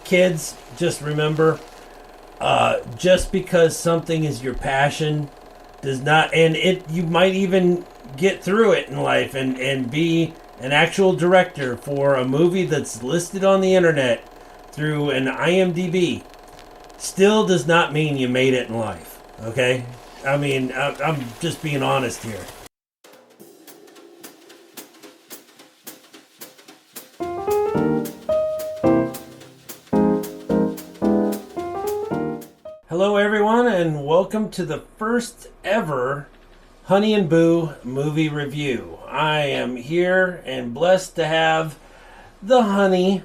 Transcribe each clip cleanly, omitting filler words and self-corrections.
Kids, just remember, just because something is your passion does not, and you might even get through it in life and be an actual director for a movie that's listed on the internet through an IMDb, still does not mean you made it in life, okay? I mean, I'm just being honest here. Hello everyone, and welcome to the first ever Honey and Boo movie review. I am here and blessed to have the Honey.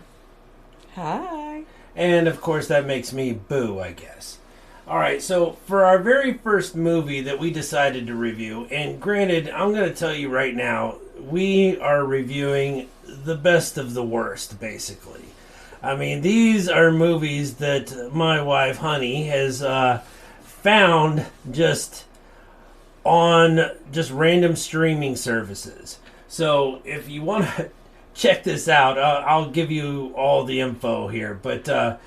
Hi. And of course that makes me Boo, I guess. Alright, so for our very first movie that we decided to review, and granted, I'm going to tell you right now, we are reviewing the best of the worst, basically. I mean, these are movies that my wife, Honey, has found just on just random streaming services. So if you want to check this out, I'll give you all the info here. But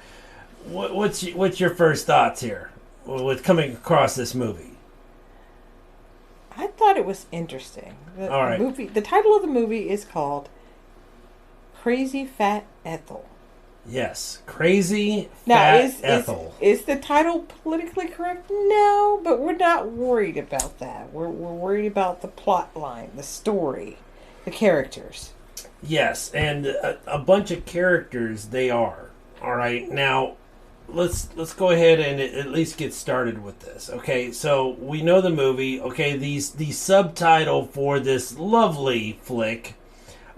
what's your first thoughts here with coming across this movie? I thought it was interesting. All right. The title of the movie is called Crazy Fat Ethel. Yes, Crazy Fat Ethel. Is the title politically correct? No, but we're not worried about that. We're worried about the plot line, the story, the characters. Yes, and a bunch of characters they are. All right, now let's go ahead and at least get started with this. Okay, so we know the movie. Okay, the subtitle for this lovely flick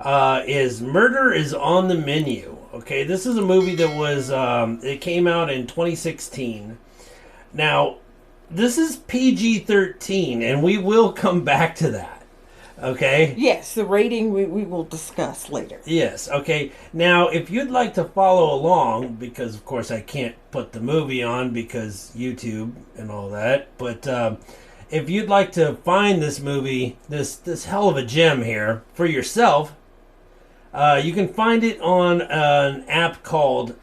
is Murder is on the Menu. Okay, this is a movie that was, it came out in 2016. Now, this is PG-13, and we will come back to that. Okay? Yes, the rating we will discuss later. Yes, okay. Now, if you'd like to follow along, because of course I can't put the movie on because YouTube and all that, but if you'd like to find this movie, this hell of a gem here, for yourself, you can find it on an app called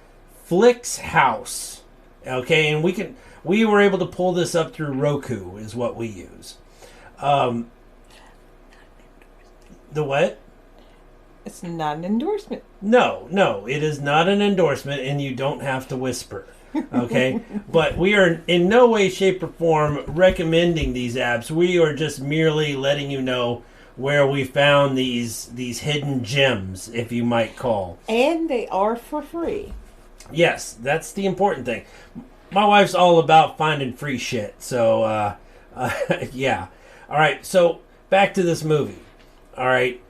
Flix House. Okay, and we were able to pull this up through Roku, is what we use. The what? It's not an endorsement. No, it is not an endorsement, and you don't have to whisper. Okay, but we are in no way, shape, or form recommending these apps. We are just merely letting you know where we found these hidden gems, if you might call. And they are for free. Yes, that's the important thing. My wife's all about finding free shit, so, yeah. All right, so back to this movie. All right,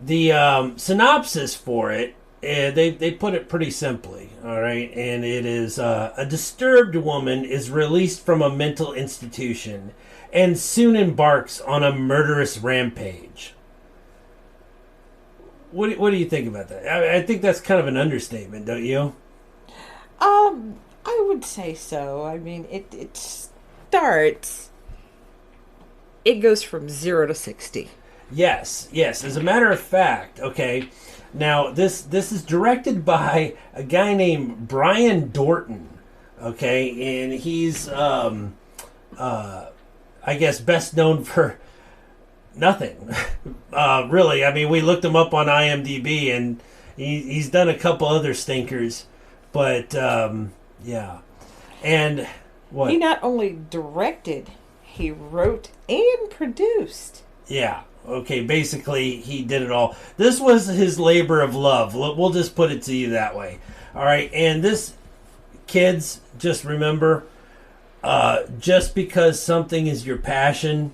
the synopsis for it, they put it pretty simply, all right, and it is a disturbed woman is released from a mental institution and soon embarks on a murderous rampage. What do you think about that? I think that's kind of an understatement, don't you? I would say so. I mean, it starts. It goes from 0 to 60. Yes. As a matter of fact, okay. Now this is directed by a guy named Brian Dorton, okay, and he's I guess best known for nothing, really. I mean, we looked him up on IMDb, and he's done a couple other stinkers, but yeah. And what? He not only directed, he wrote and produced. Yeah. Okay, basically, he did it all. This was his labor of love. We'll just put it to you that way. All right, and this, kids, just remember, just because something is your passion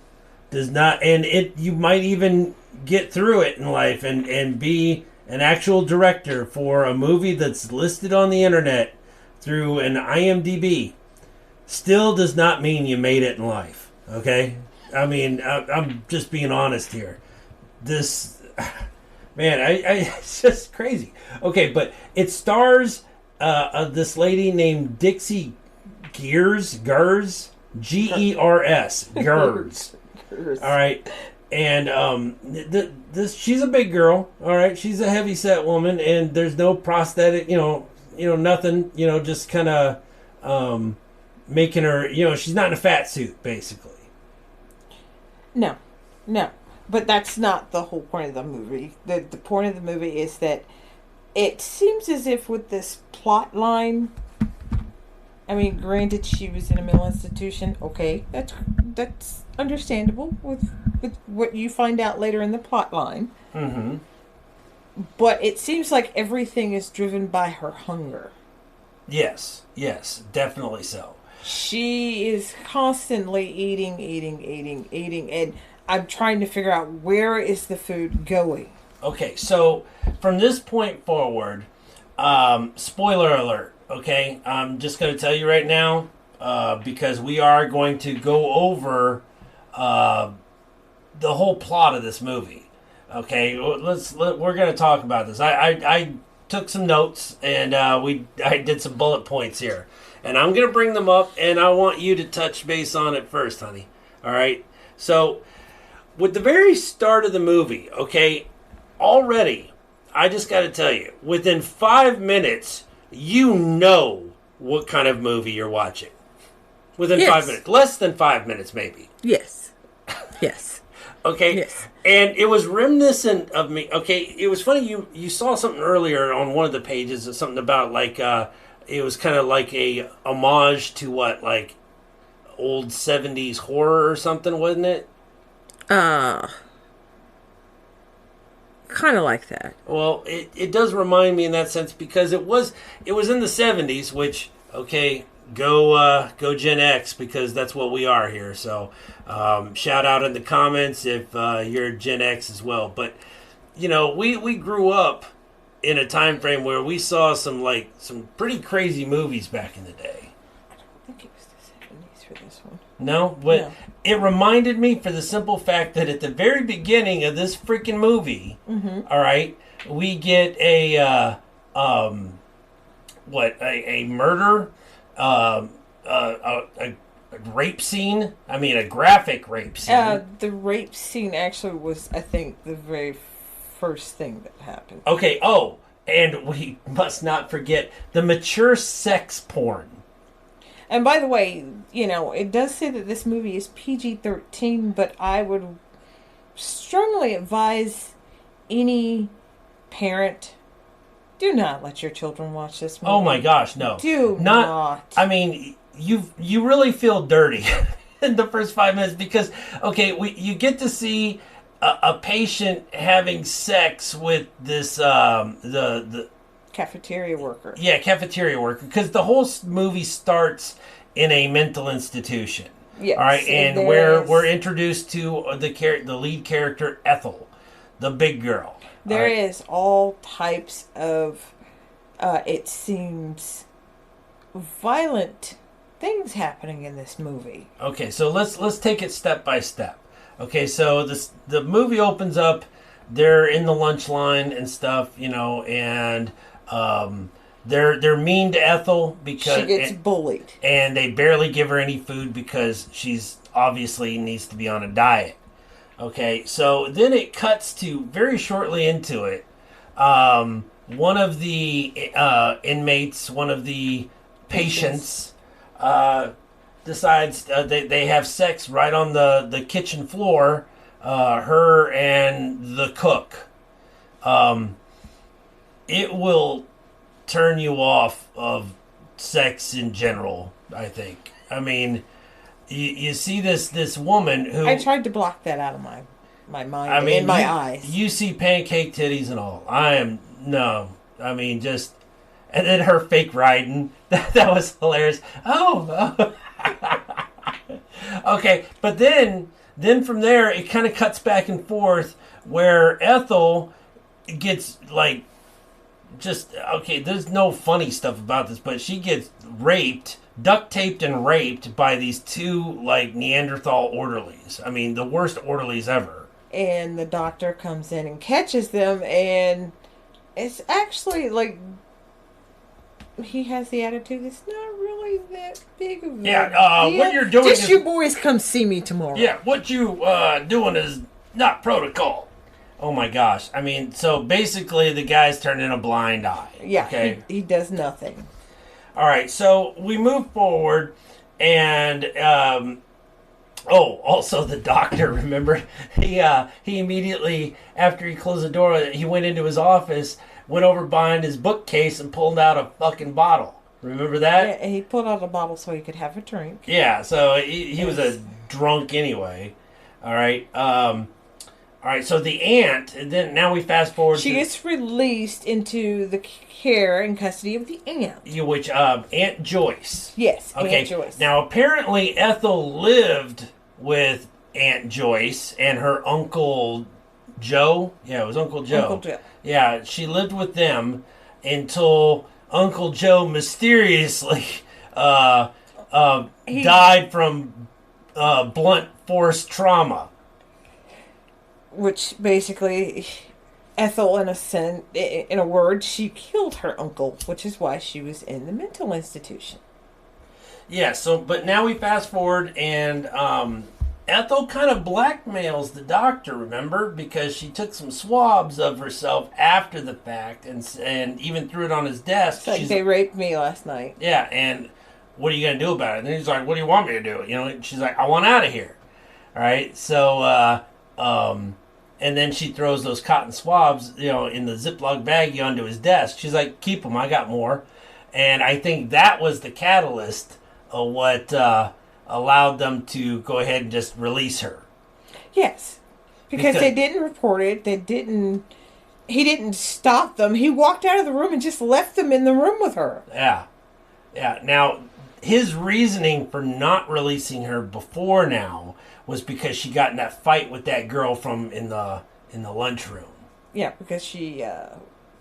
does not, and you might even get through it in life and be an actual director for a movie that's listed on the internet through an IMDb, still does not mean you made it in life, okay? I mean, I'm just being honest here. This, man, it's just crazy. Okay, but it stars this lady named Dixie Gers, Gers, Gers. All right, and she's a big girl. All right, she's a heavy set woman, and there's no prosthetic, nothing, just kind of making her, she's not in a fat suit, basically. No. But that's not the whole point of the movie. The point of the movie is that it seems as if with this plot line, I mean, granted, she was in a mental institution. Okay, that's understandable with what you find out later in the plot line. Mm-hmm. But it seems like everything is driven by her hunger. Yes, definitely so. She is constantly eating, and I'm trying to figure out where is the food going. Okay, so from this point forward, spoiler alert, okay? I'm just going to tell you right now, because we are going to go over the whole plot of this movie. Okay, we're going to talk about this. I took some notes, and I did some bullet points here. And I'm going to bring them up, and I want you to touch base on it first, honey. All right? So, with the very start of the movie, okay, already, I just got to tell you, within 5 minutes, you know what kind of movie you're watching. Within 5 minutes. Less than 5 minutes, maybe. Yes. Okay? Yes. And it was reminiscent of me. Okay, it was funny, you saw something earlier on one of the pages, something about, like, it was kind of like a homage to what, like, old 70s horror or something, wasn't it? Kind of like that. Well, it does remind me in that sense because it was in the 70s, which, okay, go Gen X because that's what we are here. So shout out in the comments if you're Gen X as well. But, we grew up in a time frame where we saw some pretty crazy movies back in the day. I don't think it was the 70s for this one. No? But it reminded me for the simple fact that at the very beginning of this freaking movie, all right, we get a murder, a rape scene. I mean, a graphic rape scene. The rape scene actually was, I think, the very first thing that happened. Okay, and we must not forget the mature sex porn. And by the way, it does say that this movie is PG-13, but I would strongly advise any parent, do not let your children watch this movie. Oh my gosh, no. Do not. I mean, you really feel dirty in the first 5 minutes because, okay, you get to see a patient having sex with this the cafeteria worker. Yeah, cafeteria worker. Because the whole movie starts in a mental institution. Yes. All right, and we're introduced to the lead character Ethel, the big girl. There is all types of, it seems, violent things happening in this movie. Okay, so let's take it step by step. Okay, so the movie opens up. They're in the lunch line and stuff, and they're mean to Ethel because she gets bullied, and they barely give her any food because she's obviously needs to be on a diet. Okay, so then it cuts to very shortly into it. One of the inmates, one of the patients, decides they have sex right on the kitchen floor, her and the cook. It will turn you off of sex in general, I think. I mean, you see this woman who... I tried to block that out of my mind and my eyes. You see pancake titties and all. Just... And then her fake riding. That was hilarious. Oh. Okay, but then from there, it kind of cuts back and forth where Ethel gets, there's no funny stuff about this, but she gets raped, duct taped and raped by these two, Neanderthal orderlies. I mean, the worst orderlies ever. And the doctor comes in and catches them, and it's actually, he has the attitude, it's not really that big of a deal. What you're doing Just you boys come see me tomorrow. Yeah, what you doing is not protocol. Oh my gosh. I mean, so basically the guy's turned in a blind eye. Yeah, Okay. he does nothing. All right. So we move forward, and also the doctor. Remember, he immediately after he closed the door, he went into his office, went over behind his bookcase, and pulled out a fucking bottle. Remember that? Yeah, he pulled out a bottle so he could have a drink. Yeah. So he was a drunk anyway. All right. All right, so the aunt, and then now we fast forward. She gets released into the care and custody of the aunt. Which Aunt Joyce. Yes, Okay. Aunt Joyce. Now apparently Ethel lived with Aunt Joyce and her Uncle Joe. Yeah, it was Uncle Joe. Uncle Joe. Yeah, she lived with them until Uncle Joe mysteriously died from blunt force trauma. Which basically, Ethel, in a word, she killed her uncle, which is why she was in the mental institution. Yeah, but now we fast forward, and Ethel kind of blackmails the doctor, remember? Because she took some swabs of herself after the fact and even threw it on his desk. It's like, they raped me last night. Yeah, and what are you going to do about it? And he's like, what do you want me to do? And she's like, I want out of here. All right, so... and then she throws those cotton swabs, in the Ziploc baggie onto his desk. She's like, keep them, I got more. And I think that was the catalyst of what allowed them to go ahead and just release her. Yes. Because they didn't report it. He didn't stop them. He walked out of the room and just left them in the room with her. Yeah. Yeah. Now, his reasoning for not releasing her before now was because she got in that fight with that girl from in the lunchroom. Yeah, because she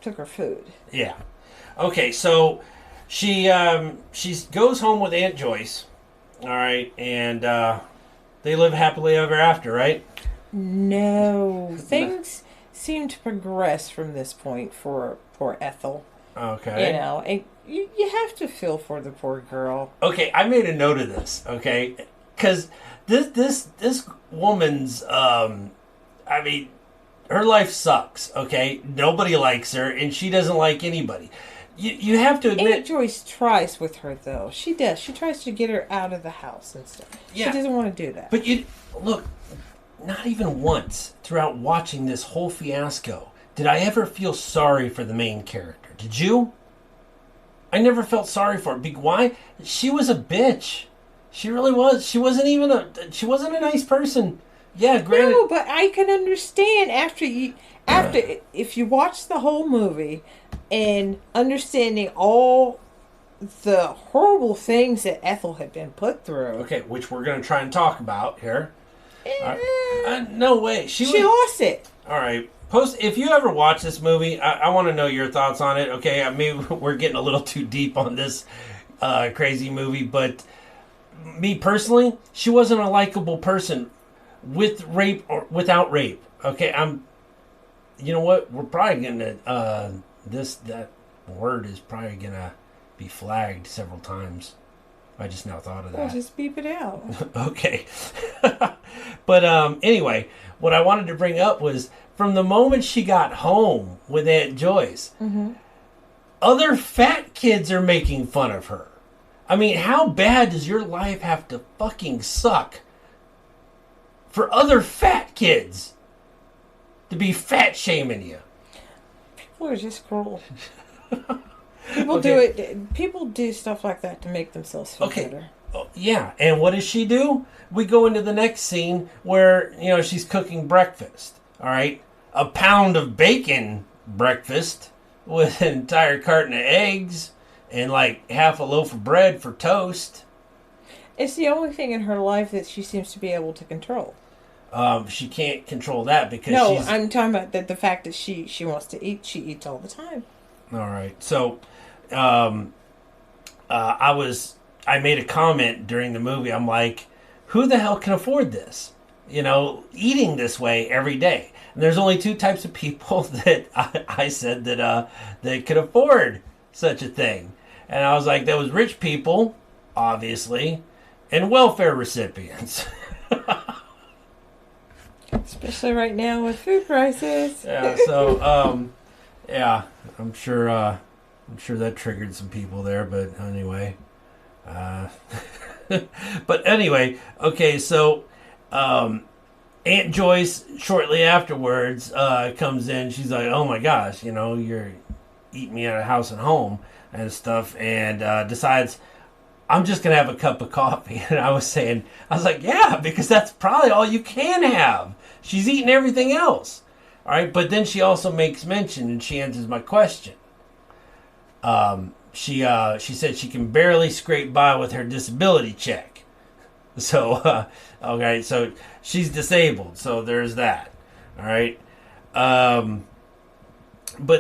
took her food. Yeah. Okay, so she goes home with Aunt Joyce. All right, and they live happily ever after, right? No, things seem to progress from this point for poor Ethel. Okay. And you have to feel for the poor girl. Okay, I made a note of this. Okay, because this woman's her life sucks. Okay, nobody likes her, and she doesn't like anybody. You have to admit, Aunt Joyce tries with her though. She does. She tries to get her out of the house and stuff. Yeah. She doesn't want to do that. But look, not even once throughout watching this whole fiasco did I ever feel sorry for the main character. Did you? I never felt sorry for her. Why? She was a bitch. She really was. She wasn't a nice person. Yeah, granted. No, but I can understand if you watch the whole movie and understanding all the horrible things that Ethel had been put through. Okay, which we're going to try and talk about here. No way. She lost it. All right. If you ever watch this movie, I want to know your thoughts on it. Okay, maybe we're getting a little too deep on this crazy movie, but me personally, she wasn't a likable person with rape or without rape. Okay, you know what? We're probably gonna that word is probably gonna be flagged several times. I just now thought of that. Well, just beep it out. Okay. But anyway, what I wanted to bring up was from the moment she got home with Aunt Joyce, other fat kids are making fun of her. I mean, how bad does your life have to fucking suck for other fat kids to be fat shaming you? People are just cruel. People do it. People do stuff like that to make themselves feel better. Oh, yeah, and what does she do? We go into the next scene where she's cooking breakfast. All right, a pound of bacon breakfast with an entire carton of eggs and like half a loaf of bread for toast. It's the only thing in her life that she seems to be able to control. She can't control that because I'm talking about the fact that she wants to eat. She eats all the time. All right, so I made a comment during the movie. I'm like, who the hell can afford this? Eating this way every day. And there's only two types of people that I said that could afford such a thing. And I was like, there was rich people, obviously, and welfare recipients. Especially right now with food prices. Yeah. So, yeah, I'm sure that triggered some people there. But anyway, but anyway, okay. So, Aunt Joyce shortly afterwards comes in. She's like, "Oh my gosh, you're eating me out of house and home and stuff," and decides I'm just gonna have a cup of coffee. And I was like, yeah, because that's probably all you can have. She's eating everything else, all right. But then she also makes mention, and she answers my question. She said she can barely scrape by with her disability check. So, okay, so she's disabled. So there's that. All right. But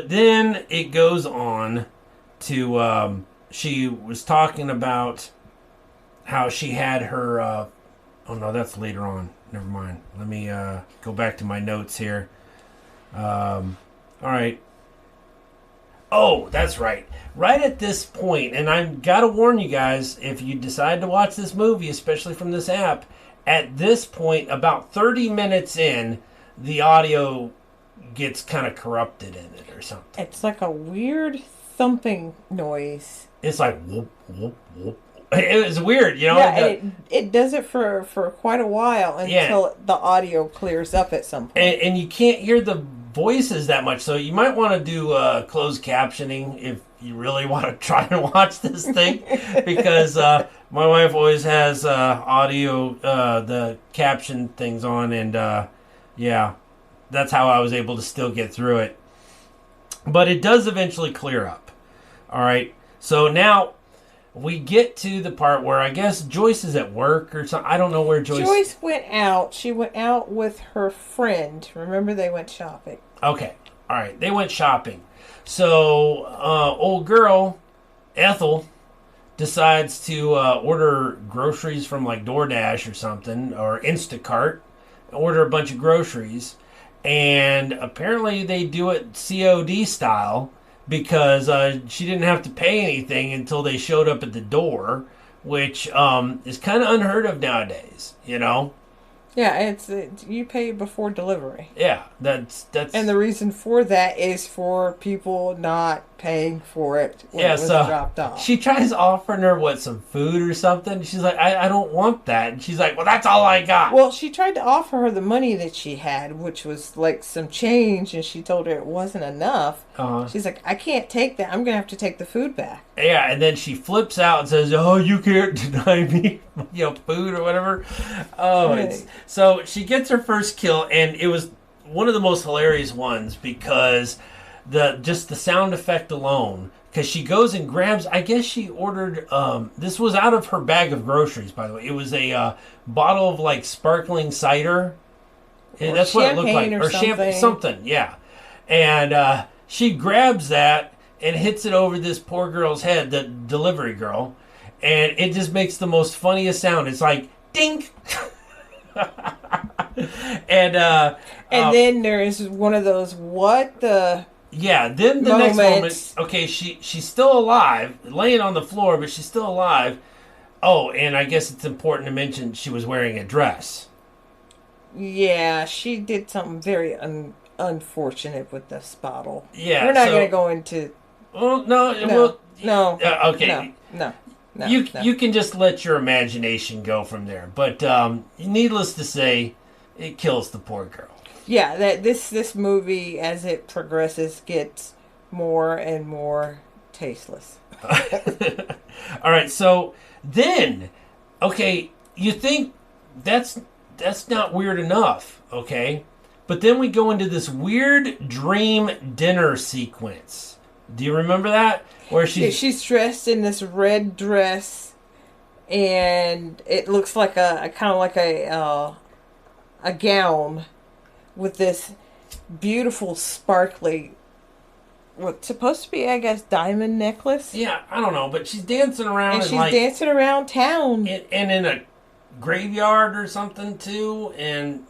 then it goes on to she was talking about how she had her. Oh no, that's later on. Never mind. Let me go back to my notes here. All right. Oh, that's right. Right at this point, and I've got to warn you guys, if you decide to watch this movie, especially from this app, at this point, about 30 minutes in, the audio gets kind of corrupted in it or something. It's like a weird thumping noise. It's like whoop, whoop, whoop. It was weird, Yeah, it does it for quite a while until the audio clears up at some point. And you can't hear the voices that much, so you might want to do closed captioning if you really want to try and watch this thing, because my wife always has audio, the caption things on, and yeah, that's how I was able to still get through it. But it does eventually clear up. All right, so now we get to the part where I guess Joyce is at work or something. I don't know where Joyce went out. She went out with her friend. Remember, they went shopping. Okay. All right. They went shopping. So, old girl, Ethel, decides to order groceries from like DoorDash or something, or Instacart, order a bunch of groceries. And apparently they do it COD style, because she didn't have to pay anything until they showed up at the door, which is kind of unheard of nowadays, Yeah, it's you pay before delivery. Yeah, that's and the reason for that is for people not paying for it when it was dropped off. She tries offering her some food or something. She's like, I don't want that. And she's like, well, that's all I got. Well, she tried to offer her the money that she had, which was like some change, and she told her it wasn't enough. She's like, I can't take that. I'm gonna have to take the food back. Yeah, and then she flips out and says, "Oh, you can't deny me, food or whatever." Oh, right. So she gets her first kill, and it was one of the most hilarious ones because the sound effect alone. Because she goes and grabs, I guess she ordered, this was out of her bag of groceries, by the way. It was a bottle of like sparkling cider. And that's what it looked like. Or champagne, something, yeah. And she grabs that and hits it over this poor girl's head, the delivery girl. And it just makes the most funniest sound. It's like, dink! And then there's one of those, what the... Yeah, then the next moment, okay, she's still alive, laying on the floor, but she's still alive. Oh, and I guess it's important to mention she was wearing a dress. Yeah, she did something very unfortunate with this bottle. Yeah, we're not going to go into... Well, no. Okay. No. You can just let your imagination go from there. But needless to say, it kills the poor girl. Yeah, that this movie, as it progresses, gets more and more tasteless. All right, so then, okay, you think that's not weird enough, okay? But then we go into this weird dream dinner sequence. Do you remember that? Where she's dressed in this red dress, and it looks like a kind of like a gown with this beautiful sparkly, what's supposed to be, I guess, diamond necklace. Yeah, I don't know, but she's dancing around, and she's dancing around town, and in a graveyard or something too, and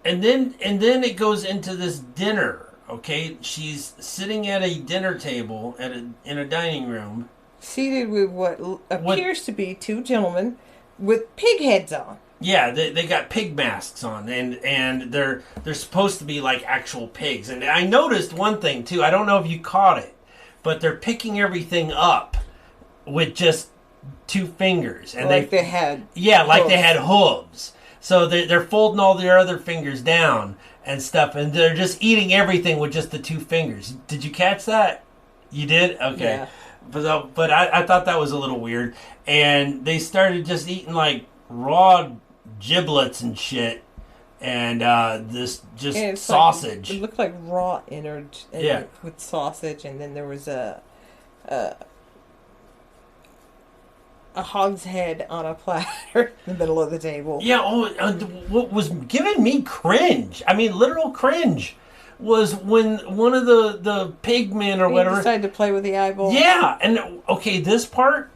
then it goes into this dinner. Okay, she's sitting at a dinner table in a dining room, seated with what appears to be two gentlemen with pig heads on. Yeah, they got pig masks on, and they're supposed to be like actual pigs. And I noticed one thing too. I don't know if you caught it, but they're picking everything up with just two fingers, and like they had like they had hooves. So they're folding all their other fingers down and stuff, and they're just eating everything with just the two fingers. Did you catch that? You did? Okay. Yeah. But I thought that was a little weird. And they started just eating like raw giblets and shit, and this just and sausage. It looked like raw innards with sausage, and then there was a hog's head on a platter in the middle of the table. Yeah, what was giving me cringe, I mean literal cringe, was when one of the pig men or whatever decided to play with the eyeball. Yeah, and okay, this part,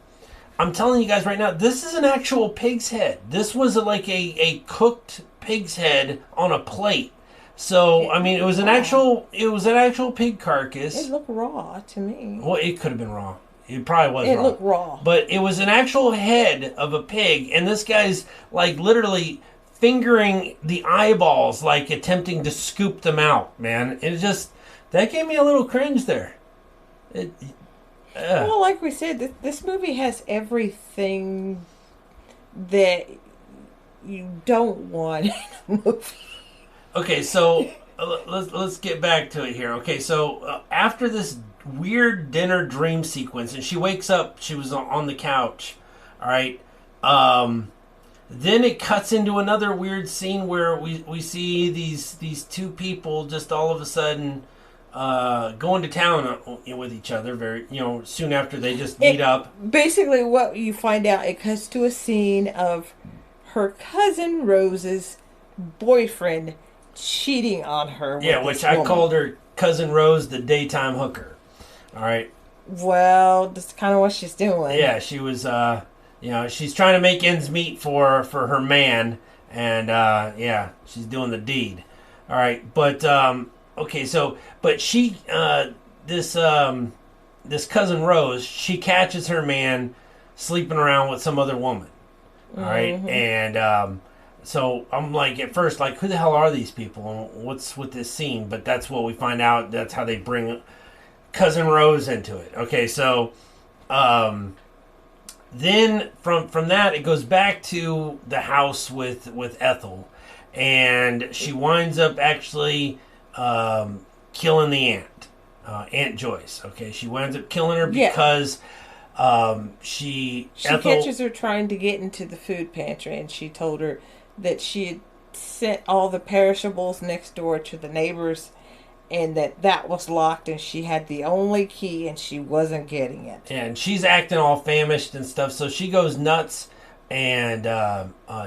I'm telling you guys right now, this is an actual pig's head. This was like a cooked pig's head on a plate. So I mean, it was an actual pig carcass. It looked raw to me. Well, it could have been raw. It probably was raw. It looked raw. But it was an actual head of a pig, and this guy's like literally fingering the eyeballs, like attempting to scoop them out, man. It just, that gave me a little cringe there. Well, like we said, this movie has everything that you don't want in a movie. Okay, so let's get back to it here. Okay, so after this weird dinner dream sequence, and she wakes up, she was on the couch, all right, then it cuts into another weird scene where we see these two people just all of a sudden going to town with each other very, soon after they just meet up. Basically, what you find out, it cuts to a scene of her cousin Rose's boyfriend cheating on her. Yeah, which I called her Cousin Rose, the daytime hooker. All right. Well, that's kind of what she's doing. Yeah, she was. She's trying to make ends meet for her man, and she's doing the deed. All right, but okay, so but she this Cousin Rose, she catches her man sleeping around with some other woman. All right, and so I'm like, at first, like, who the hell are these people? And what's with this scene? But that's what we find out. That's how they bring Cousin Rose into it. Okay, so then from that, it goes back to the house with Ethel, and she winds up actually killing the aunt, Aunt Joyce. Okay, she winds up killing her because Ethel catches her trying to get into the food pantry, and she told her that she had sent all the perishables next door to the neighbors, and that was locked, and she had the only key, and she wasn't getting it. And she's acting all famished and stuff, so she goes nuts and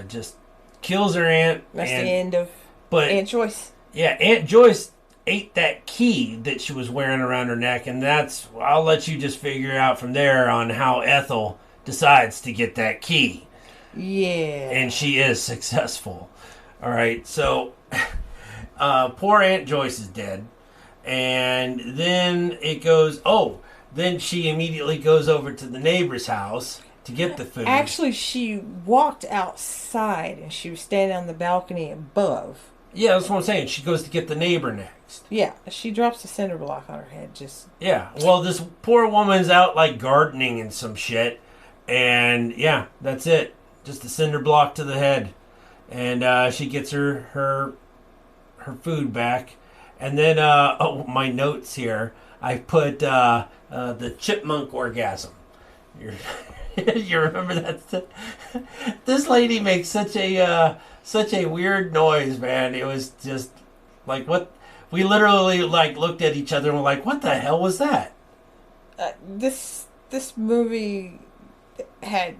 just kills her aunt. That's the end of Aunt Joyce. Yeah, Aunt Joyce ate that key that she was wearing around her neck, and I'll let you just figure out from there on how Ethel decides to get that key. Yeah. And she is successful. All right, so poor Aunt Joyce is dead. And then it goes, then she immediately goes over to the neighbor's house to get the food. Actually, she walked outside, and she was standing on the balcony above. Yeah, that's what I'm saying. She goes to get the neighbor next. Yeah, she drops the cinder block on her head. Yeah, well, this poor woman's out, like, gardening and some shit. And, yeah, that's it. Just a cinder block to the head. And she gets her food back. And then, my notes here, I put the chipmunk orgasm. You remember that? This lady makes such a weird noise, man. It was just like, what? We literally like looked at each other and were like, what the hell was that? This movie had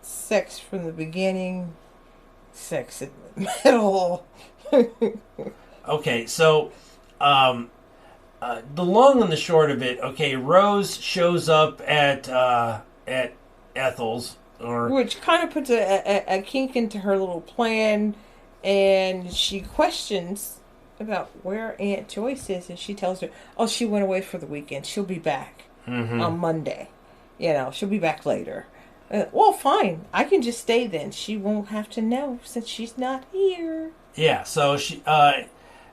sex from the beginning, sex in the middle. Okay, so the long and the short of it, okay, Rose shows up at Ethel's, which kind of puts a kink into her little plan, and she questions about where Aunt Joyce is, and she tells her, she went away for the weekend. She'll be back on Monday. She'll be back later. Well, fine. I can just stay then. She won't have to know since she's not here. Yeah, so she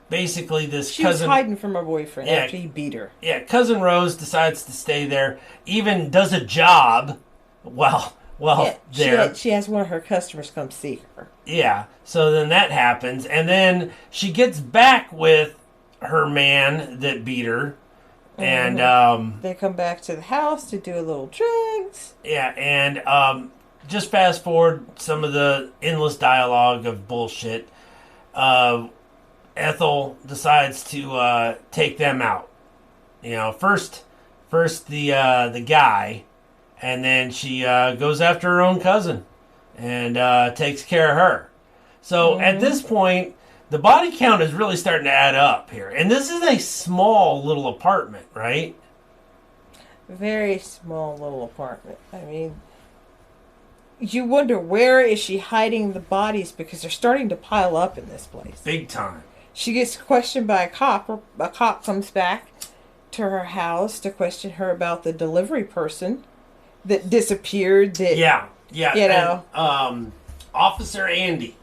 basically this She cousin was hiding from her boyfriend after he beat her. Yeah, cousin Rose decides to stay there. Even does a job while there. She has one of her customers come see her. Yeah, so then that happens, and then she gets back with her man that beat her, and they come back to the house to do a little drugs. Yeah, and just fast forward some of the endless dialogue of bullshit. Ethel decides to take them out. You know, first the guy, and then she goes after her own cousin and takes care of her. So at this point, the body count is really starting to add up here, and this is a small little apartment, right? Very small little apartment. I mean, you wonder where is she hiding the bodies because they're starting to pile up in this place. Big time. She gets questioned by a cop. A cop comes back to her house to question her about the delivery person that disappeared. Yeah. You know. And, Officer Andy.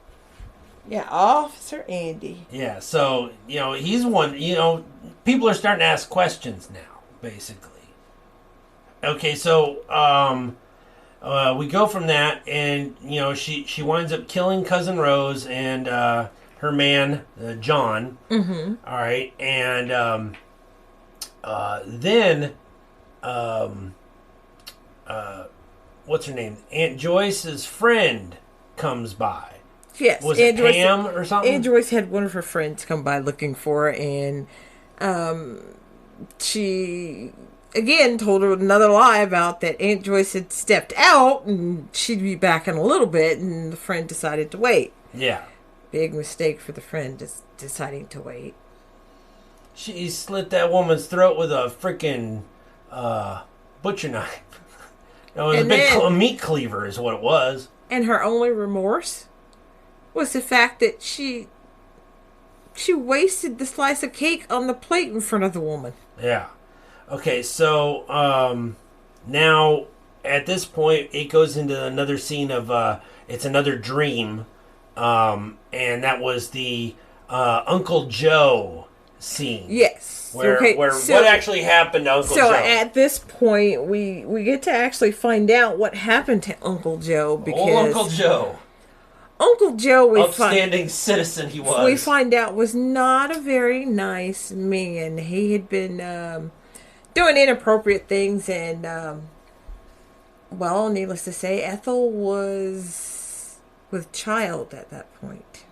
Yeah, Officer Andy. Yeah, so, he's one, people are starting to ask questions now, basically. Okay, so, we go from that, and, she winds up killing Cousin Rose and, her man, John. Mm-hmm. All right, and, then, what's her name? Aunt Joyce's friend comes by. Yes. Was it Pam or something? Aunt Joyce had one of her friends come by looking for her, and she, again, told her another lie about that Aunt Joyce had stepped out, and she'd be back in a little bit, and the friend decided to wait. Yeah. Big mistake for the friend deciding to wait. She slit that woman's throat with a freaking butcher knife. It was a meat cleaver is what it was. And her only remorse was the fact that she wasted the slice of cake on the plate in front of the woman. Yeah. Okay, so now at this point it goes into another scene of it's another dream, and that was the Uncle Joe scene. Yes. Where what actually happened to Uncle Joe? So at this point we get to actually find out what happened to Uncle Joe, because Uncle Joe. Uncle Joe, outstanding citizen he was. We find out was not a very nice man. He had been doing inappropriate things, and well, needless to say, Ethel was with child at that point.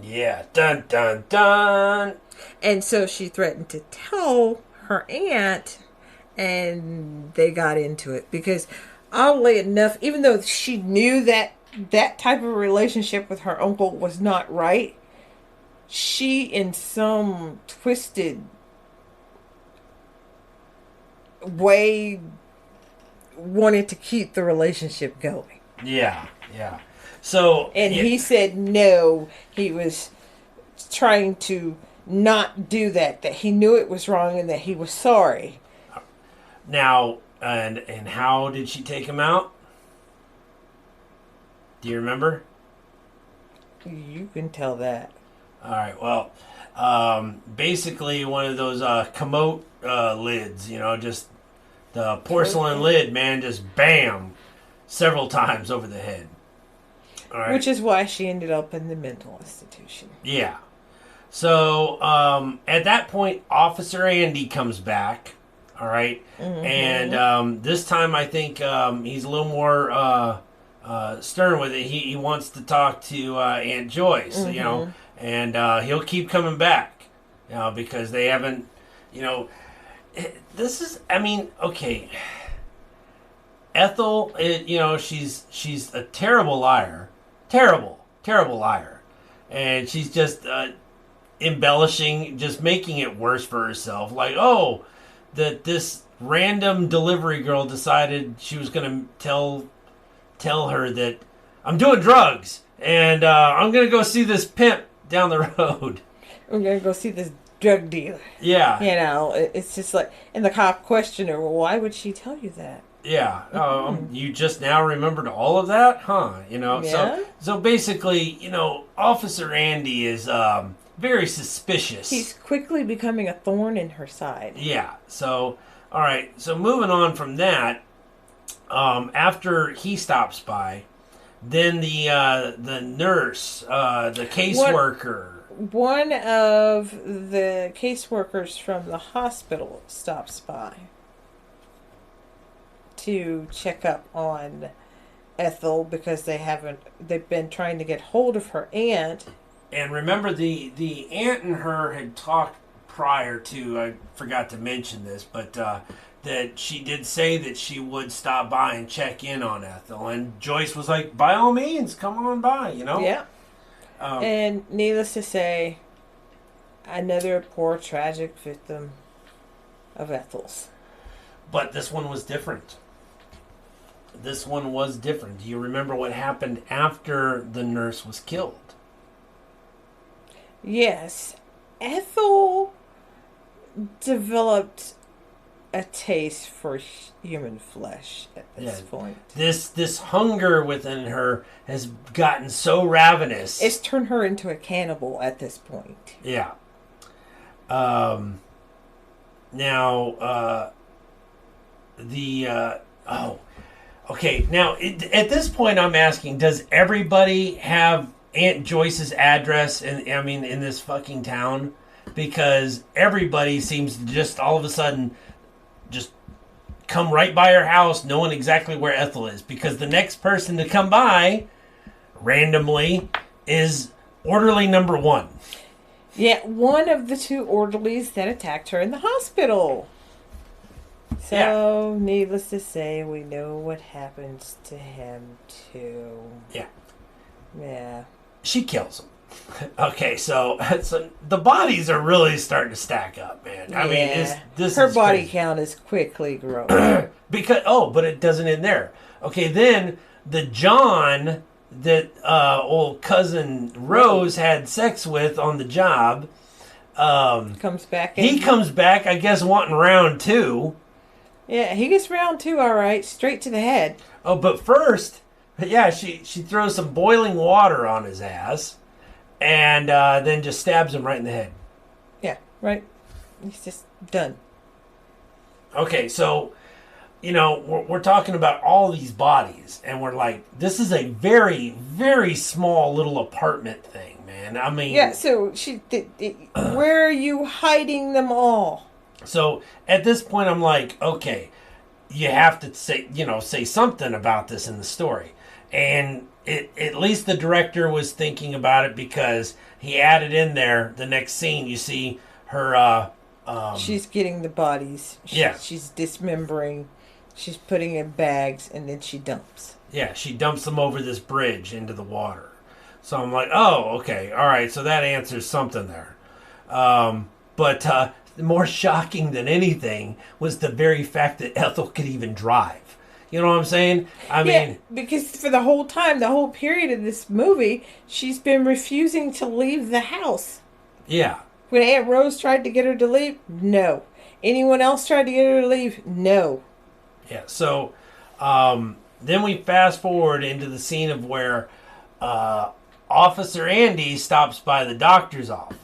Yeah, dun dun dun. And so she threatened to tell her aunt, and they got into it because, oddly enough, even though she knew that type of relationship with her uncle was not right, she, in some twisted way, wanted to keep the relationship going. Yeah. So, and he said no. He was trying to not do that he knew it was wrong and that he was sorry. Now, and how did she take him out? Do you remember? You can tell that. All right. Well, basically one of those commode lids, just the porcelain lid, man, just bam, several times over the head. All right. Which is why she ended up in the mental institution. Yeah. So at that point, Officer Andy comes back. All right. Mm-hmm. And this time I think he's a little more stern with it. He wants to talk to Aunt Joyce, mm-hmm. And he'll keep coming back, because they haven't, this is, okay. Ethel, she's a terrible liar. Terrible liar. And she's just embellishing, just making it worse for herself. Like, that this random delivery girl decided she was going to tell her that I'm doing drugs and I'm going to go see this pimp down the road. I'm going to go see this drug dealer. Yeah. It's just like, and the cop questioned her, well, why would she tell you that? Yeah. You just now remembered all of that? Huh? Yeah. So basically, Officer Andy is very suspicious. He's quickly becoming a thorn in her side. Yeah. So, all right. So moving on from that, after he stops by, then the nurse, the caseworker. One of the caseworkers from the hospital stops by to check up on Ethel because they've been trying to get hold of her aunt. And remember, the aunt and her had talked prior to, I forgot to mention this, but that she did say that she would stop by and check in on Ethel. And Joyce was like, by all means, come on by, Yeah. And needless to say, another poor, tragic victim of Ethel's. But this one was different. Do you remember what happened after the nurse was killed? Yes. Ethel developed a taste for human flesh at this point. This hunger within her has gotten so ravenous. It's turned her into a cannibal at this point. Yeah. Okay. Now, at this point, I'm asking: does everybody have Aunt Joyce's address? In this fucking town, because everybody seems to just all of a sudden just come right by her house, knowing exactly where Ethel is. Because the next person to come by, randomly, is orderly number 1. Yeah, one of the 2 orderlies that attacked her in the hospital. So, Needless to say, we know what happens to him, too. Yeah. Yeah. She kills him. Okay, so the bodies are really starting to stack up, man. I mean, her body crazy. Count is quickly growing. But it doesn't end there. Okay, then the John that old cousin Rose had sex with on the job comes back. He comes back, I guess, wanting round 2. Yeah, he gets round 2, all right, straight to the head. Oh, but first, she throws some boiling water on his ass. And then just stabs him right in the head. Yeah, right. He's just done. Okay, so, we're talking about all these bodies. And we're like, this is a very, very small little apartment thing, man. I mean... Yeah, so where are you hiding them all? So, at this point, I'm like, okay, you have to say something about this in the story. And... at least the director was thinking about it, because he added in there the next scene. You see her. She's getting the bodies. She's dismembering. She's putting in bags, and then she dumps. Yeah, she dumps them over this bridge into the water. So I'm like, oh, okay, all right. So that answers something there. But more shocking than anything was the very fact that Ethel could even drive. You know what I'm saying? I mean... because for the whole period of this movie, she's been refusing to leave the house. Yeah. When Aunt Rose tried to get her to leave, no. Anyone else tried to get her to leave, no. Yeah, so then we fast forward into the scene of where Officer Andy stops by the doctor's office.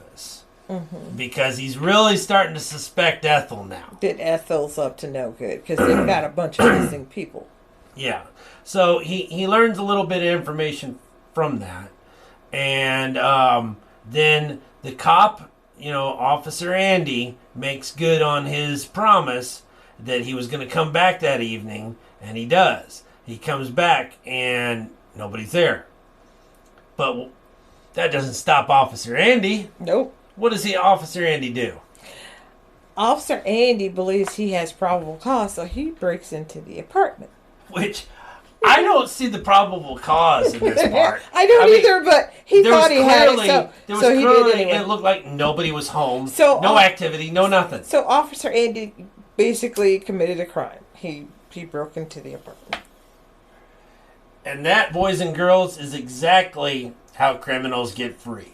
Mm-hmm. Because he's really starting to suspect Ethel now. That Ethel's up to no good, because they've got a bunch of missing people. Yeah. So he learns a little bit of information from that. And then the cop, Officer Andy, makes good on his promise that he was going to come back that evening, and he does. He comes back, and nobody's there. But that doesn't stop Officer Andy. Nope. What does Officer Andy do? Officer Andy believes he has probable cause, so he breaks into the apartment. Which, I don't see the probable cause in this part. I don't either, but he thought he had it, so he did anyway. It looked like nobody was home, so, no activity, no nothing. So Officer Andy basically committed a crime. He broke into the apartment. And that, boys and girls, is exactly how criminals get free.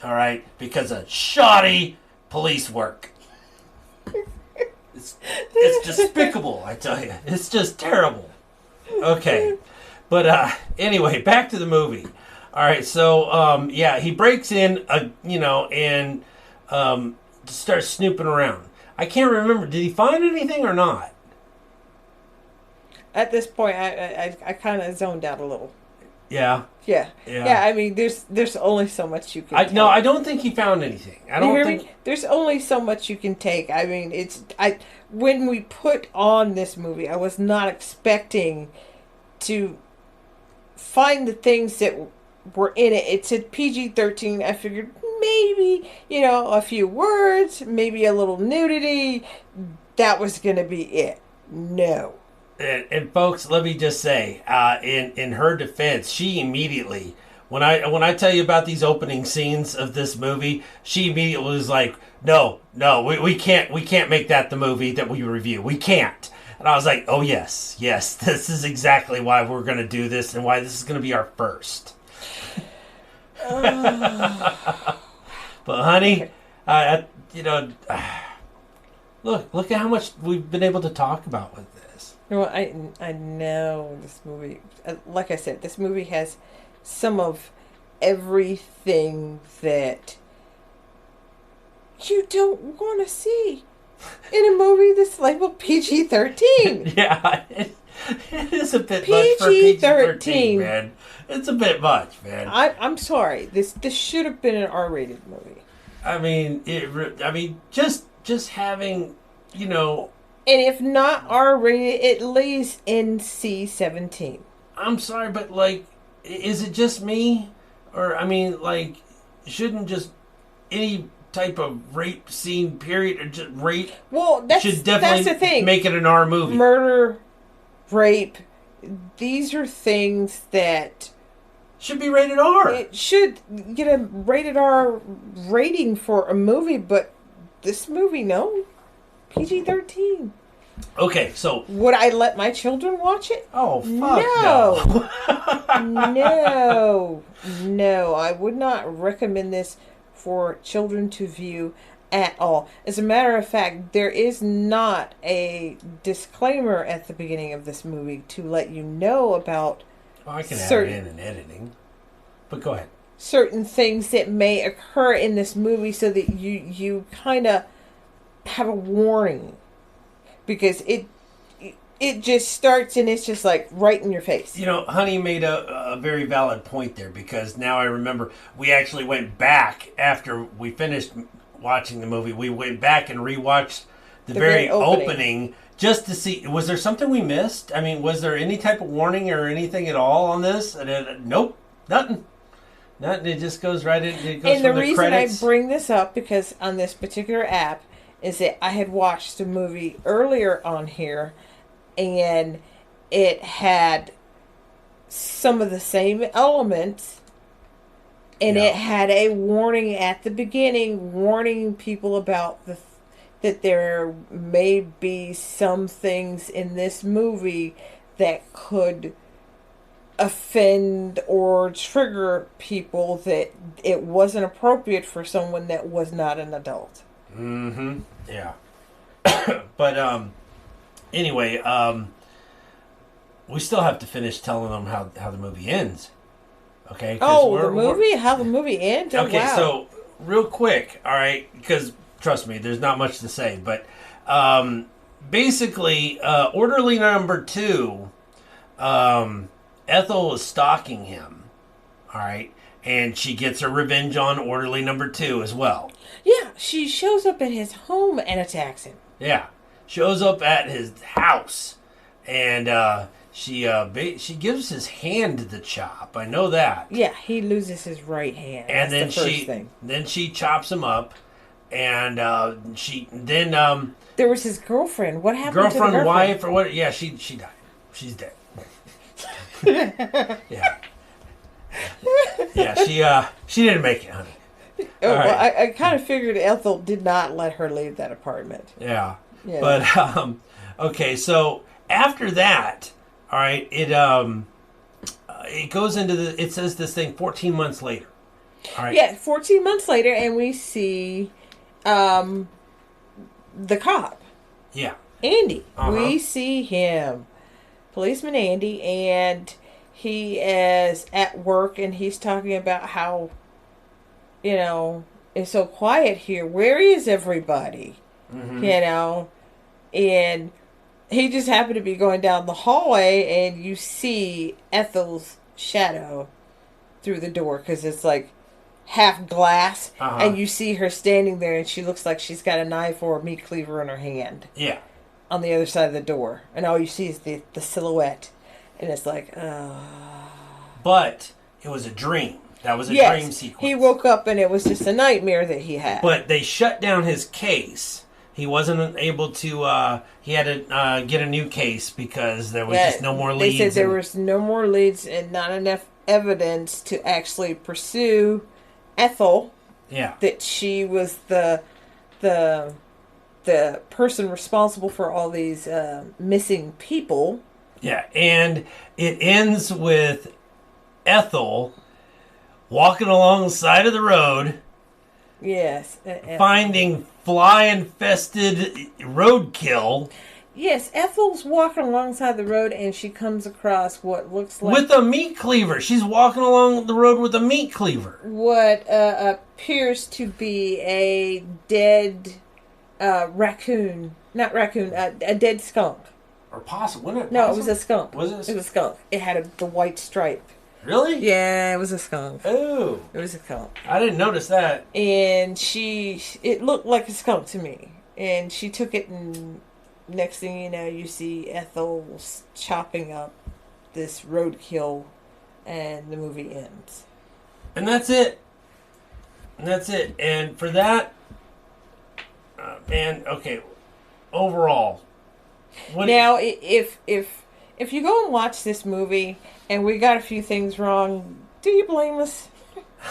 All right? Because of shoddy police work. It's despicable, I tell you. It's just terrible. Okay. But anyway, back to the movie. All right, so he breaks in, and starts snooping around. I can't remember. Did he find anything or not? At this point, I kind of zoned out a little. Yeah. Yeah. I mean, there's only so much you can. No, I don't think he found anything. I don't think. There's only so much you can take. I mean, when we put on this movie, I was not expecting to find the things that were in it. It said PG-13. I figured maybe, a few words, maybe a little nudity. That was going to be it. No. And folks, let me just say, in her defense, she immediately, when I tell you about these opening scenes of this movie, she immediately was like, no, we can't make that the movie that we review. We can't. And I was like, oh yes, this is exactly why we're going to do this and why this is going to be our first. But honey, look at how much we've been able to talk about with this. Well, I know this movie. Like I said, this movie has some of everything that you don't want to see in a movie that's labeled PG-13. Yeah, it is a bit much for PG-13, man. It's a bit much, man. I'm sorry. This should have been an R-rated movie. I mean, just having, And if not R-rated, at least NC-17. I'm sorry, but, is it just me? Or, shouldn't just any type of rape scene, period, or just rape should definitely that's the thing. Make it an R movie? Murder, rape, these are things that should be rated R. It should get a rated R rating for a movie, but this movie, no. PG-13. Okay, so would I let my children watch it? Oh, fuck no. No, I would not recommend this for children to view at all. As a matter of fact, there is not a disclaimer at the beginning of this movie to let you know about I can add it in editing. But go ahead. Certain things that may occur in this movie so that you kind of have a warning. Because it just starts and it's just like right in your face. Honey made a very valid point there, because now I remember we actually went back after we finished watching the movie. We went back and rewatched the very opening just to see, was there something we missed? I mean, was there any type of warning or anything at all on this? Nope, nothing. It just goes right in. It goes and the reason credits. I bring this up, because on this particular app, is that I had watched the movie earlier on here, and it had some of the same elements, and it had a warning at the beginning, warning people about that there may be some things in this movie that could offend or trigger people, that it wasn't appropriate for someone that was not an adult. Mm-hmm. Yeah. But anyway, we still have to finish telling them how the movie ends. Okay. How the movie ends. Okay, wow. So real quick, all right, because trust me, there's not much to say, but basically, orderly number 2, Ethel was stalking him. All right. And she gets her revenge on orderly number 2 as well. Yeah, she shows up at his home and attacks him. Yeah, shows up at his house, and she gives his hand the chop. I know that. Yeah, he loses his right hand. And that's the first thing. Then she chops him up, and there was his girlfriend. What happened to the girlfriend? Wife, or what? Yeah, she died. She's dead. Yeah. Yeah, she didn't make it, honey. Oh, right. Well, I kind of figured Ethel did not let her leave that apartment. Yeah. But okay, so after that, all right, it goes into it says this thing 14 months later. All right. Yeah, 14 months later, and we see the cop. Yeah. Andy. Uh-huh. We see him. Policeman Andy, and he is at work and he's talking about how, it's so quiet here. Where is everybody? Mm-hmm. And he just happened to be going down the hallway and you see Ethel's shadow through the door because it's like half glass, and you see her standing there and she looks like she's got a knife or a meat cleaver in her hand. Yeah. On the other side of the door, and all you see is the silhouette, and it's like, But it was a dream. That was a dream sequence. He woke up and it was just a nightmare that he had. But they shut down his case. He wasn't able to. He had to get a new case because there was just no more leads. They said there was no more leads and not enough evidence to actually pursue Ethel. Yeah, that she was the person responsible for all these missing people. Yeah, and it ends with Ethel walking along the side of the road. Yes. Finding fly-infested roadkill. Yes, Ethel's walking alongside the road and she comes across what looks like... With a meat cleaver. She's walking along the road with a meat cleaver. What appears to be a dead raccoon. Not raccoon, a dead skunk. Or possum. Wasn't it No, possum? it was a skunk. Was it? It was a skunk. It had the white stripe. Really? Yeah, it was a skunk. Oh. It was a skunk. I didn't notice that. And it looked like a skunk to me. And she took it, and next thing you know, you see Ethel chopping up this roadkill, and the movie ends. And that's it. And for that, okay, overall. Now, if you go and watch this movie and we got a few things wrong, do you blame us?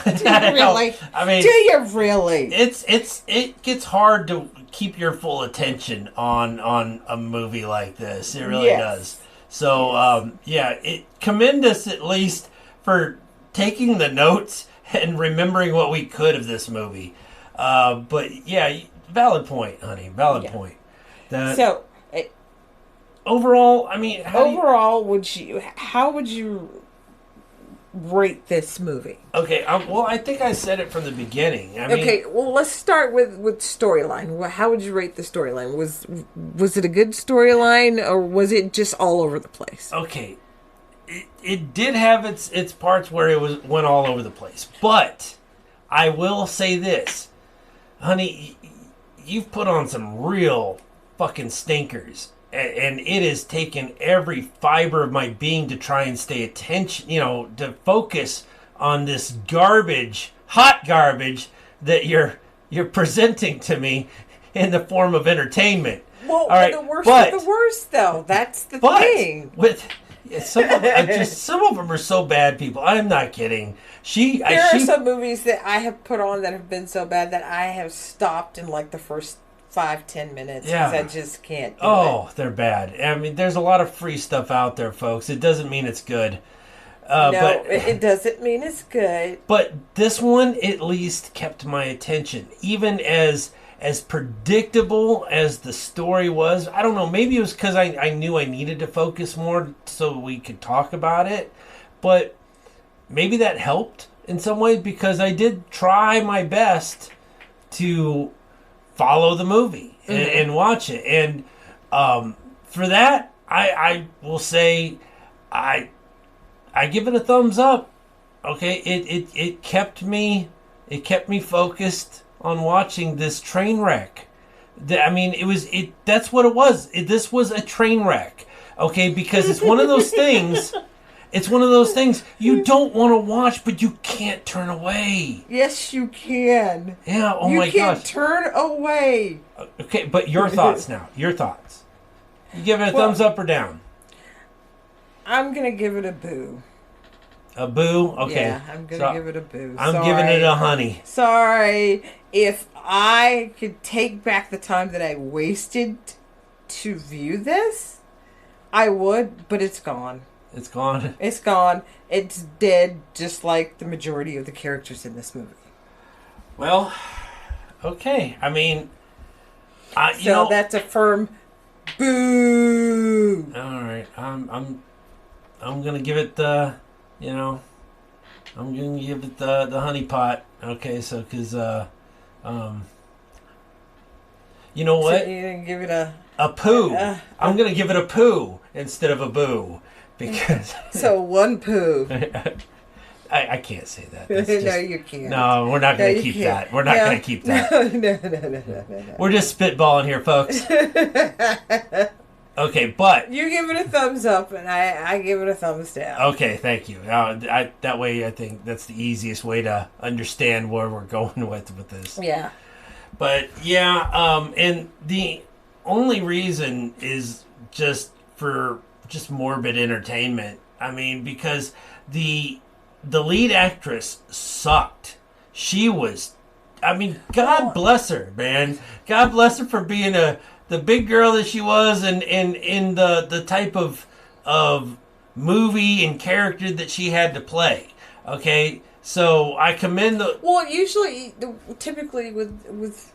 Do you really? I mean, do you really? It gets hard to keep your full attention on a movie like this. It really does. So commend us at least for taking the notes and remembering what we could of this movie. But yeah, valid point, honey. Valid point. Overall, I mean, how would you rate this movie? Okay, well, I think I said it from the beginning. Well, let's start with storyline. How would you rate the storyline? Was it a good storyline, or was it just all over the place? Okay, it did have its parts where it went all over the place, but I will say this, honey, you've put on some real fucking stinkers. And it has taken every fiber of my being to try and stay to focus on this hot garbage that you're presenting to me in the form of entertainment. Well, all right, the worst of the worst, though. That's the thing. Some of them are so bad, people. I'm not kidding. There are some movies that I have put on that have been so bad that I have stopped in like the first 5-10 minutes because I just can't do it. They're bad. I mean, there's a lot of free stuff out there, folks. It doesn't mean it's good. It doesn't mean it's good. But this one at least kept my attention. Even as predictable as the story was. I don't know, maybe it was because I knew I needed to focus more so we could talk about it. But maybe that helped in some ways because I did try my best to follow the movie and watch it, and for that I will say I give it a thumbs up. Okay, it kept me focused on watching this train wreck. I mean, that's what it was. This was a train wreck. Okay, because it's one of those things. It's one of those things you don't want to watch, but you can't turn away. Yes, you can. Yeah, my gosh. You can't turn away. Okay, but your thoughts now. Your thoughts. You give it a thumbs up or down? I'm going to give it a boo. A boo? Okay. Yeah, I'm going to give it a boo. I'm giving it a honey. Sorry. If I could take back the time that I wasted to view this, I would, but it's gone. It's gone. It's gone. It's dead, just like the majority of the characters in this movie. Well, okay. I mean, that's a firm Boo! All right, I'm gonna give it the, I'm gonna give it the honey pot. Okay, so because you know what? So you're gonna give it a poo. I'm gonna give it a poo instead of a boo because. So one poo. I can't say that. No, you can't. No, we're not going to keep that. We're not going to keep that. No. We're just spitballing here, folks. Okay, but... You give it a thumbs up, and I give it a thumbs down. Okay, thank you. That way, I think that's the easiest way to understand where we're going with this. Yeah. But, yeah, and the only reason is just for morbid entertainment. I mean, because the lead actress sucked. She was, I mean, God bless her, man. God bless her for being the big girl that she was, and in the type of movie and character that she had to play. Okay, so I commend the. Well, usually, typically with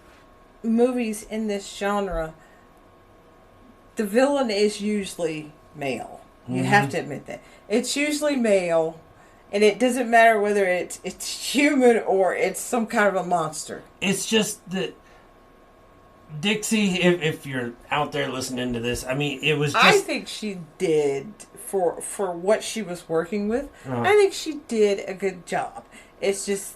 movies in this genre, the villain is usually male. You have to admit that it's usually male. And it doesn't matter whether it's human or it's some kind of a monster. It's just that Dixie, if you're out there listening to this, I mean, it was just... I think she did, for what she was working with, I think she did a good job. It's just,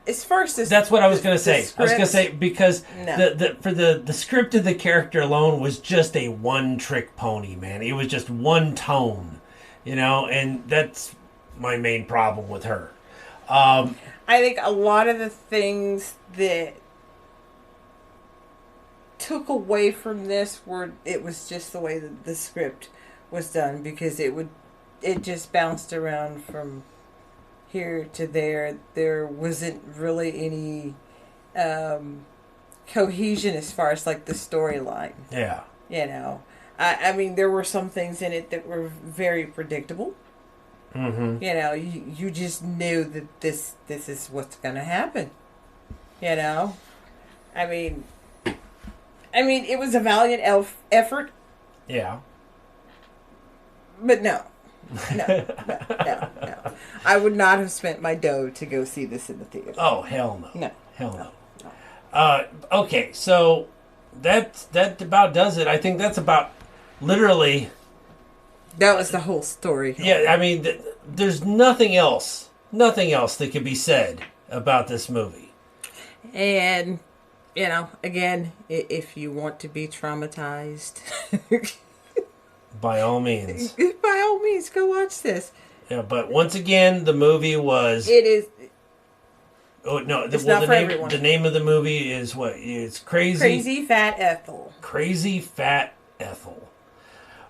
as far as this... That's what I was going to say. I was going to say, because no. the script of the character alone was just a one-trick pony, man. It was just one tone, and that's... my main problem with her. I think a lot of the things that took away from this were it was just the way that the script was done, because it just bounced around from here to there. There wasn't really any cohesion as far as like the storyline. Yeah. I mean, there were some things in it that were very predictable. Mm-hmm. You just knew that this is what's going to happen. I mean, it was a valiant effort. Yeah. But no. I would not have spent my dough to go see this in the theater. Oh, hell no. No. Hell no. Okay, so that about does it. I think that's about literally... That was the whole story. Yeah, I mean, there's nothing else that could be said about this movie. And, again, if you want to be traumatized... By all means. By all means, go watch this. Yeah, but once again, the movie was... It is... Oh, no, it's not for everyone. The name of the movie is what? It's Crazy Fat Ethel. Crazy Fat Ethel.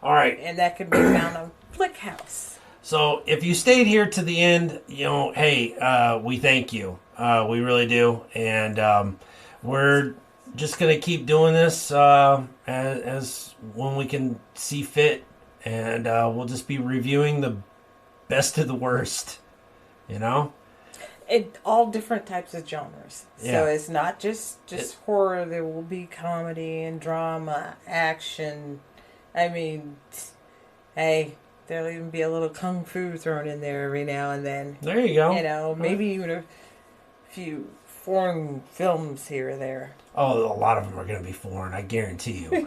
All right. And that could be found on Flick House. So if you stayed here to the end, hey, we thank you. We really do. And we're just going to keep doing this as when we can see fit. And we'll just be reviewing the best of the worst, all different types of genres. Yeah. So it's not just horror. There will be comedy and drama, action. I mean, hey, there'll even be a little kung fu thrown in there every now and then. There you go. Maybe even a few foreign films here or there. Oh, a lot of them are going to be foreign. I guarantee you.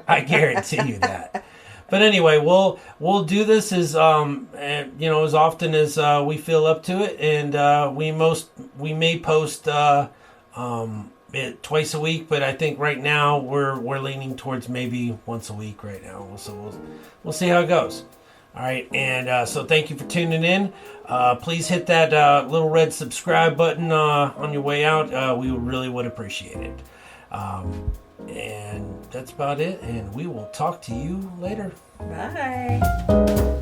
I guarantee you that. But anyway, we'll do this as as often as we feel up to it, and we may post it twice a week, but I think right now we're leaning towards maybe once a week right now. So we'll see how it goes. All right, and so thank you for tuning in. Please hit that little red subscribe button on your way out. We really would appreciate it. And that's about it, and we will talk to you later. Bye.